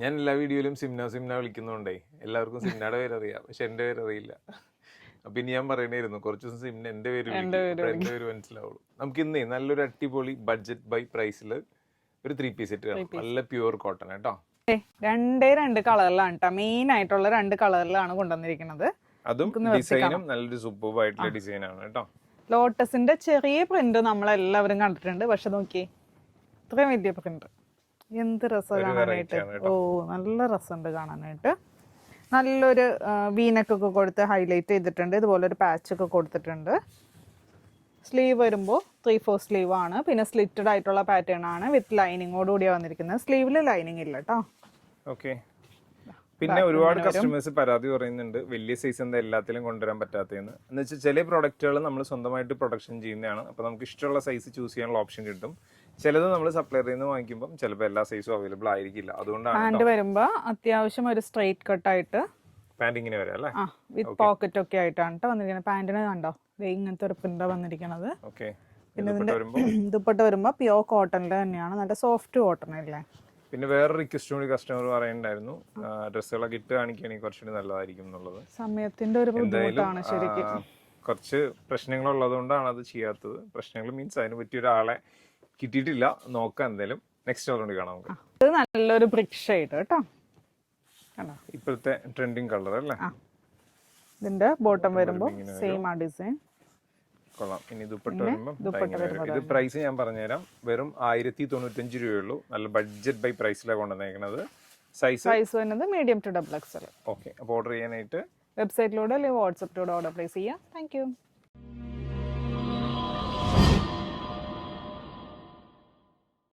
ഞാൻ എല്ലാ വീഡിയോയിലും സിംന വിളിക്കുന്നോണ്ടേ എല്ലാവർക്കും സിംനയുടെ പേര് അറിയാം, പക്ഷെ എന്റെ പേര് അറിയില്ല. അപ്പൊ ഇനി ഞാൻ പറയണായിരുന്നു കുറച്ച് ദിവസം സിംന എന്റെ പേര് വിളിക്കും, എന്റെ പേര് മനസ്സിലാവുള്ളൂ. നമുക്ക് ഇന്നേ നല്ലൊരു അടിപൊളി ബഡ്ജറ്റ് ബൈ പ്രൈസിൽ ഒരു 3-piece സെറ്റ് കാണാം. നല്ല പ്യുവർ കോട്ടൺ കേട്ടോ. രണ്ട് കളറിലാണ് കേട്ടോ, മെയിൻ ആയിട്ടുള്ള 2 കളറിലാണ് കൊണ്ടുവന്നിരിക്കുന്നത്. അതും ഡിസൈനും നല്ലൊരു സൂപ്പർ ആയിട്ടുള്ള ഡിസൈൻ ആണ് കേട്ടോ. ലോട്ടസിന്റെ ചെറിയ പ്രിന്റ് നമ്മളെല്ലാവരും കണ്ടിട്ടുണ്ട്, പക്ഷെ നോക്കി ഇത്രയും വലിയ പ്രിന്റ്, എന്ത് രസം കാണാനായിട്ട്. ഓ, നല്ല രസമുണ്ട് കാണാനായിട്ട്. നല്ലൊരു വീനക്കൊക്കെ കൊടുത്ത് ഹൈലൈറ്റ് ചെയ്തിട്ടുണ്ട്. ഇതുപോലെ ഒരു പാച്ചൊക്കെ കൊടുത്തിട്ടുണ്ട്. സ്ലീവ് വരുമ്പോൾ 3/4 സ്ലീവ് ആണ്. പിന്നെ സ്ലിറ്റഡ് ആയിട്ടുള്ള പാറ്റേൺ ആണ്, വിത്ത് ലൈനിങ്ങോട് കൂടിയാണ് വന്നിരിക്കുന്നത്. സ്ലീവിൽ ലൈനിങ് ഇല്ല കേട്ടോ. ഓക്കെ. പിന്നെ ഒരുപാട് കസ്റ്റമേഴ്സ് പരാതി പറയുന്നുണ്ട് വലിയ സൈസ് എന്താ എല്ലാത്തിലും കൊണ്ടുവരാൻ പറ്റാത്തതെന്ന്. എന്ന് വെച്ചാൽ ചില പ്രൊഡക്റ്റുകൾ നമ്മൾ സ്വന്തമായിട്ട് പ്രൊഡക്ഷൻ ചെയ്യുന്നതാണ്, അപ്പോൾ നമുക്ക് ഇഷ്ടമുള്ള സൈസ് ചൂസ് ചെയ്യാനുള്ള ഓപ്ഷൻ കിട്ടും. ചിലത് നമ്മൾ സപ്ലയറിൽ നിന്ന് വാങ്ങിക്കുമ്പോൾ ചിലപ്പോൾ എല്ലാ സൈസും അവൈലബിൾ ആയിരിക്കില്ല. അതുകൊണ്ടാണ് പാന്റ് വരുമ്പോൾ അത്യാവശ്യം ഒരു സ്ട്രെയിറ്റ് കട്ടായിട്ട് പാന്റ് ഇങ്ങനെ വരാം അല്ലേ, വിത്ത് പോക്കറ്റ് ഒക്കെ ആയിട്ടാണ് കേട്ടോ വന്നിരിക്കുന്നത്. പാന്റിന് കണ്ടോ ഇങ്ങനത്തെ ഒരു പ്രിന്റാ വന്നിരിക്കുന്നത്. പിന്നെ ഇതിന്റെ ദുപ്പട്ട വരുമ്പോൾ പ്യോർ കോട്ടണിൽ തന്നെയാണ്, നല്ല സോഫ്റ്റ് കോട്ടൺ അല്ലേ. പിന്നെ വേറെ റിക്വസ്റ്റ് കൂടി കസ്റ്റമർ പറയുന്നുണ്ടായിരുന്നു, ഡ്രസ്സുകളൊക്കെ ഇട്ട് കാണിക്കുകയാണെങ്കിൽ കുറച്ചുകൂടി നല്ലതായിരിക്കും എന്നുള്ളത്. സമയത്തിന്റെ ഒരു ബുദ്ധിമുട്ടാണ് ശരിക്കും. കുറച്ച് പ്രശ്നങ്ങളുള്ളത് കൊണ്ടാണ് അത് ചെയ്യാത്തത്. പ്രശ്നങ്ങൾ മീൻസ് അതിന് പറ്റിയ ഒരാളെ കിട്ടിയിട്ടില്ല. നോക്കാം, എന്തായാലും നെക്സ്റ്റ് ഓൾറെഡി കാണാം നമുക്ക്. ഇത് നല്ലൊരു ബ്രിക്ക് ഷെയ്ഡ് കേട്ടോ, ഇപ്പോഴത്തെ ട്രെൻഡിങ് കളർ അല്ലേ. ഇതിന്റെ ബോട്ടം വരുമ്പോൾ സെയിം ആ ഡിസൈൻ കൊള്ളാം. ഇനി ദുപ്പട്ട വരുമ്പോൾ ഇത് പ്രൈസ് ഞാൻ പറഞ്ഞുതരാം, വെറും 1095 രൂപയുള്ളൂ. നല്ല ബഡ്ജറ്റ് ബൈ പ്രൈസിലാണ് കൊണ്ടുവന്നേക്കുന്നത്. സൈസ് വരുന്നത് മീഡിയം ടു XXL. ഓക്കെ. അപ്പോൾ ഓർഡർ ചെയ്യാനായിട്ട് വെബ്സൈറ്റിലൂടെ അല്ലെങ്കിൽ വാട്സപ്പിലൂടെ ഓർഡർ പ്ലേസ് ചെയ്യാം. Thank you.